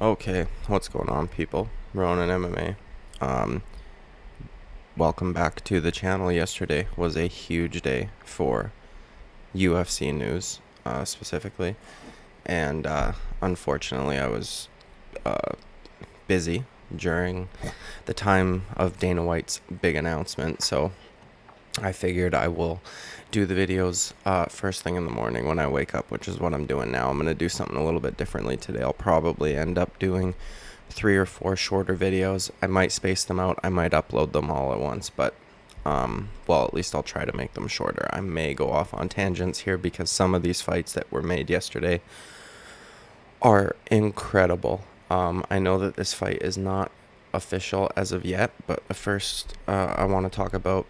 Okay, what's going on, people? Ronan MMA. Um, Welcome back to the channel. Yesterday was a huge day for UFC news, specifically, and unfortunately, I was uh, busy during the time of Dana White's big announcement, so I figured I will do the videos first thing in the morning when I wake up, which is what I'm doing now. I'm going to do something a little bit differently today. I'll probably end up doing 3 or 4 shorter videos. I might space them out. I might upload them all at once, but well, at least I'll try to make them shorter. I may go off on tangents here because some of these fights that were made yesterday are incredible. I know that this fight is not official as of yet, but the first I want to talk about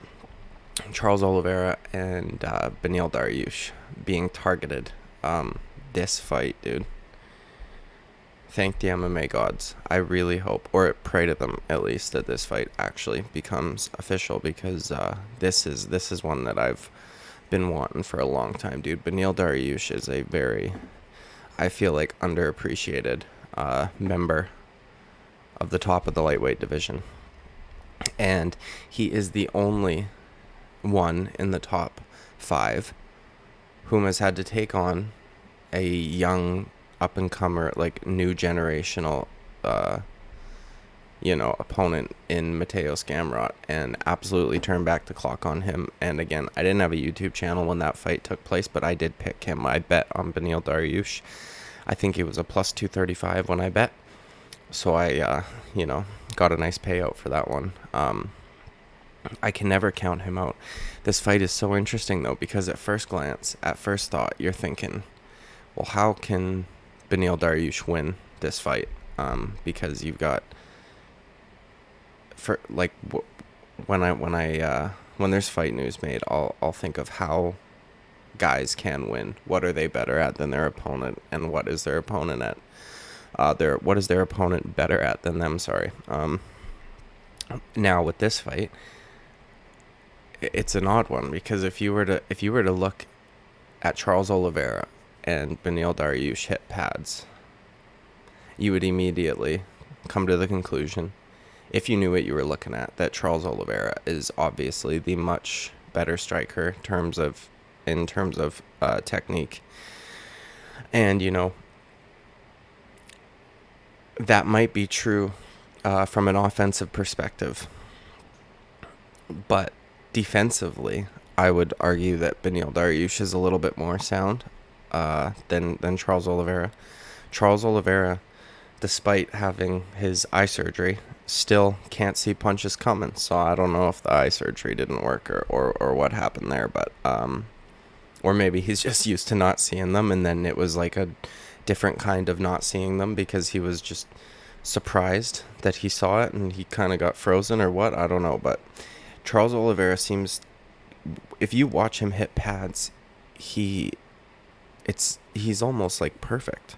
Charles Oliveira and Beniel Dariush being targeted. This fight, dude. Thank the MMA gods. I really hope, or pray to them at least, that this fight actually becomes official, because this is one that I've been wanting for a long time, dude. Beniel Dariush is a very, I feel like, underappreciated member of the top of the lightweight division, and he is the only one in the top 5 whom has had to take on a young up and comer, like new generational opponent in Mateos Gamrot, and absolutely turn back the clock on him. And again, I didn't have a YouTube channel when that fight took place, but I did pick him. I bet on Beniel Dariush. I think it was a plus 235 when I bet, so I got a nice payout for that one. I can never count him out. This fight is so interesting, though, because at first glance, at first thought, you're thinking, well, how can Beniel Dariush win this fight? Because you've got, for like, when there's fight news made, I'll think of how guys can win. What are they better at than their opponent, and what is their opponent at? What is their opponent better at than them? Sorry. Now with this fight, it's an odd one, because if you were to look at Charles Oliveira and Beniel Dariush hit pads, you would immediately come to the conclusion, if you knew what you were looking at, that Charles Oliveira is obviously the much better striker in terms of technique. And that might be true from an offensive perspective, but defensively, I would argue that Beniel Dariush is a little bit more sound than Charles Oliveira. Charles Oliveira, despite having his eye surgery, still can't see punches coming. So I don't know if the eye surgery didn't work or what happened there, but or maybe he's just used to not seeing them, and then it was like a different kind of not seeing them because he was just surprised that he saw it and he kind of got frozen or what. I don't know, but Charles Oliveira seems, if you watch him hit pads, he's almost like perfect.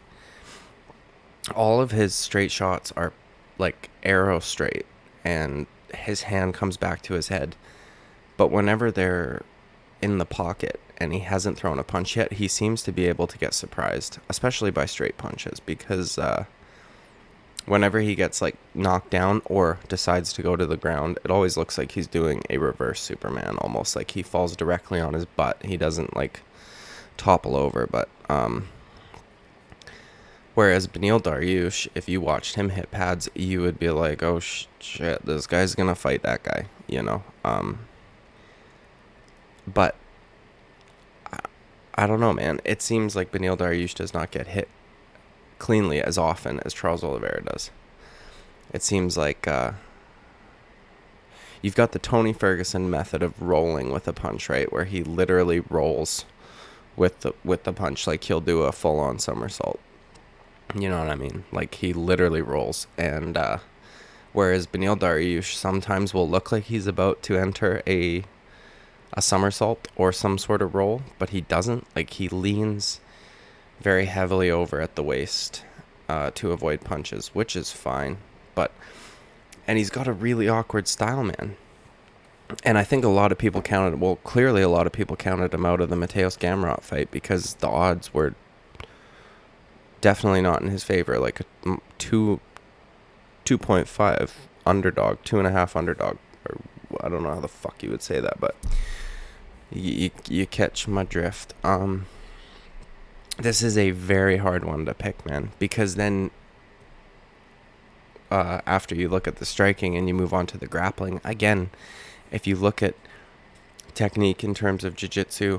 All of his straight shots are like arrow straight, and his hand comes back to his head. But whenever they're in the pocket and he hasn't thrown a punch yet, he seems to be able to get surprised, especially by straight punches, because whenever he gets like knocked down or decides to go to the ground, it always looks like he's doing a reverse Superman, almost like he falls directly on his butt. He doesn't like topple over, but whereas Beniel Dariush, if you watched him hit pads, you would be like, oh shit, this guy's gonna fight that guy, but I don't know, man. It seems like Beniel Dariush does not get hit cleanly as often as Charles Oliveira does. It seems like you've got the Tony Ferguson method of rolling with a punch, right? Where he literally rolls with the punch, like he'll do a full-on somersault. You know what I mean? Like he literally rolls. And whereas Beniel Dariush sometimes will look like he's about to enter a somersault or some sort of roll, but he doesn't. Like he leans very heavily over at the waist to avoid punches, which is fine. And he's got a really awkward style, man. And I think clearly a lot of people counted him out of the Mateos Gamrot fight because the odds were definitely not in his favor. Like a 2.5 underdog, 2.5 underdog, or I don't know how the fuck you would say that, but you catch my drift. This is a very hard one to pick, man, because then after you look at the striking and you move on to the grappling, again, if you look at technique in terms of jiu-jitsu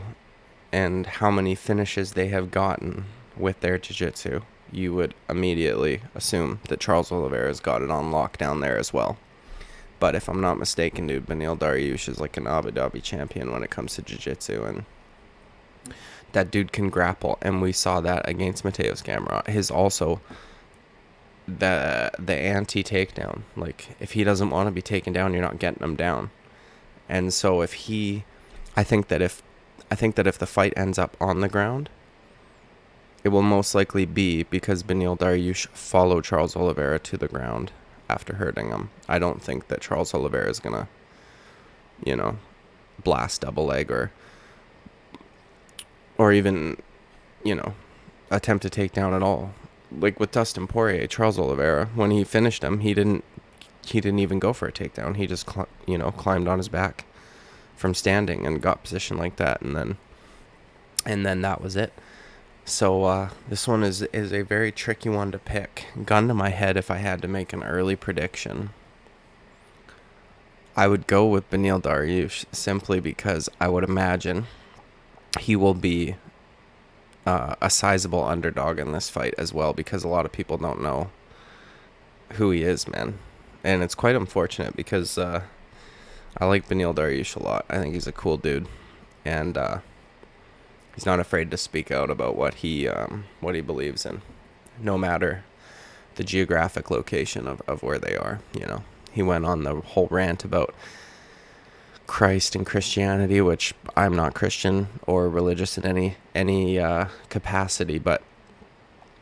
and how many finishes they have gotten with their jiu-jitsu, you would immediately assume that Charles Oliveira's got it on lockdown there as well. But if I'm not mistaken, dude, Beniel Dariush is like an Abu Dhabi champion when it comes to jiu-jitsu, and that dude can grapple, and we saw that against Mateus Gamrot. His also the anti-takedown. Like, if he doesn't want to be taken down, you're not getting him down. And so I think that if the fight ends up on the ground, it will most likely be because Beniel Dariush followed Charles Oliveira to the ground after hurting him. I don't think that Charles Oliveira is gonna, blast double leg or even, attempt to take down at all. Like with Dustin Poirier, Charles Oliveira, when he finished him, he didn't even go for a takedown. He just climbed on his back from standing and got position like that, and then that was it. So this one is a very tricky one to pick. Gun to my head, if I had to make an early prediction, I would go with Beniel Dariush, simply because I would imagine he will be a sizable underdog in this fight as well, because a lot of people don't know who he is, man. And it's quite unfortunate, because I like Beniel Dariush a lot. I think he's a cool dude, and he's not afraid to speak out about what he believes in, no matter the geographic location of where they are. He went on the whole rant about Christ and Christianity, which I'm not Christian or religious in any capacity, but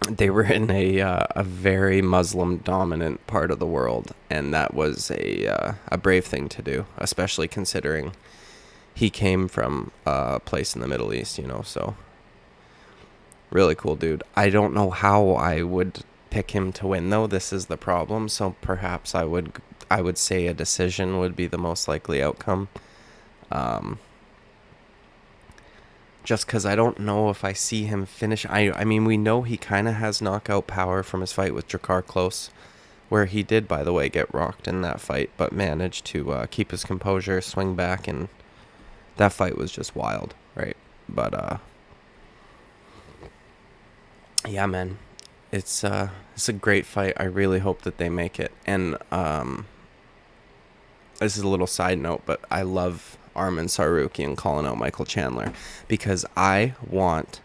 they were in a very Muslim dominant part of the world, and that was a brave thing to do, especially considering he came from a place in the Middle East, so really cool dude. I don't know how I would pick him to win, though. This is the problem. So perhaps I would say a decision would be the most likely outcome. Just because I don't know if I see him finish. I mean, we know he kind of has knockout power from his fight with Drakkar Klose, where he did, by the way, get rocked in that fight, but managed to keep his composure, swing back, and that fight was just wild, right? But yeah, man, it's a great fight. I really hope that they make it. And this is a little side note, but I love Arman Tsarukyan calling out Michael Chandler, because I want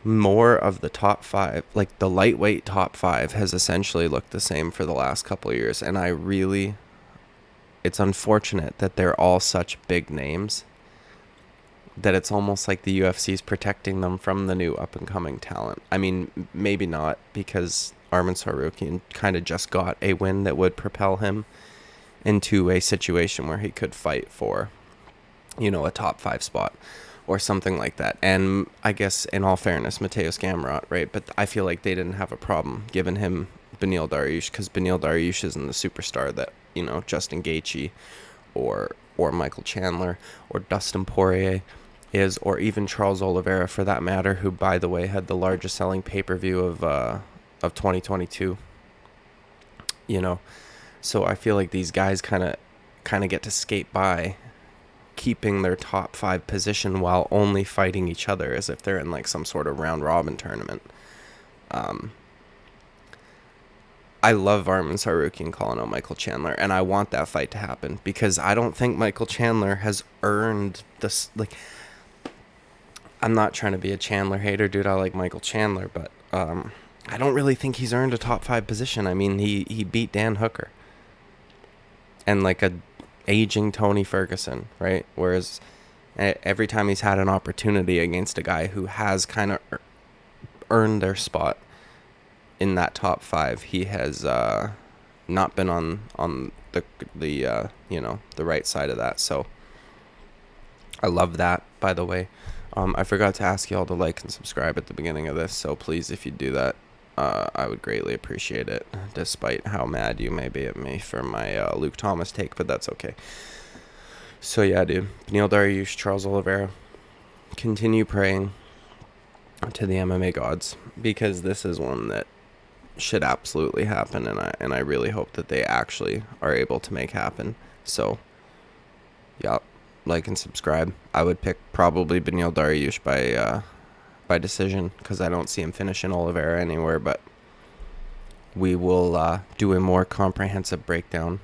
more of the top five. Like, the lightweight top five has essentially looked the same for the last couple of years, and it's unfortunate that they're all such big names that it's almost like the UFC is protecting them from the new up-and-coming talent. I mean, maybe not, because Arman Tsarukyan kind of just got a win that would propel him into a situation where he could fight for, a top 5 spot or something like that. And I guess, in all fairness, Mateus Gamrot, right? But I feel like they didn't have a problem giving him Beniel Dariush, because Beniel Dariush isn't the superstar that, Justin Gaethje or Michael Chandler or Dustin Poirier is, or even Charles Oliveira, for that matter, who, by the way, had the largest selling pay-per-view of 2022. So I feel like these guys kind of get to skate by, keeping their top 5 position while only fighting each other as if they're in like some sort of round robin tournament. I love Arman Tsarukyan calling out Michael Chandler, and I want that fight to happen, because I don't think Michael Chandler has earned this. Like, I'm not trying to be a Chandler hater, dude. I like Michael Chandler, but I don't really think he's earned a top 5 position. I mean, he beat Dan Hooker and like a aging Tony Ferguson, right? Whereas every time he's had an opportunity against a guy who has kind of earned their spot in that top 5, he has not been on the right side of that. So I love that, by the way. I forgot to ask y'all to like and subscribe at the beginning of this, so please, if you do that, I would greatly appreciate it, despite how mad you may be at me for my Luke Thomas take, but that's okay. So yeah, dude, Beniel Dariush, Charles Oliviera, continue praying to the MMA gods, because this is one that should absolutely happen, and I really hope that they actually are able to make happen. So yeah, like and subscribe. I would pick probably Beniel Dariush by decision, because I don't see him finishing Oliveira anywhere, but we will do a more comprehensive breakdown.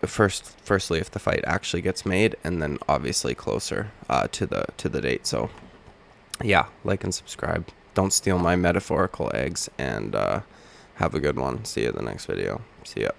Firstly, if the fight actually gets made, and then obviously closer to the date. So yeah, like and subscribe. Don't steal my metaphorical eggs, and have a good one. See you in the next video. See ya.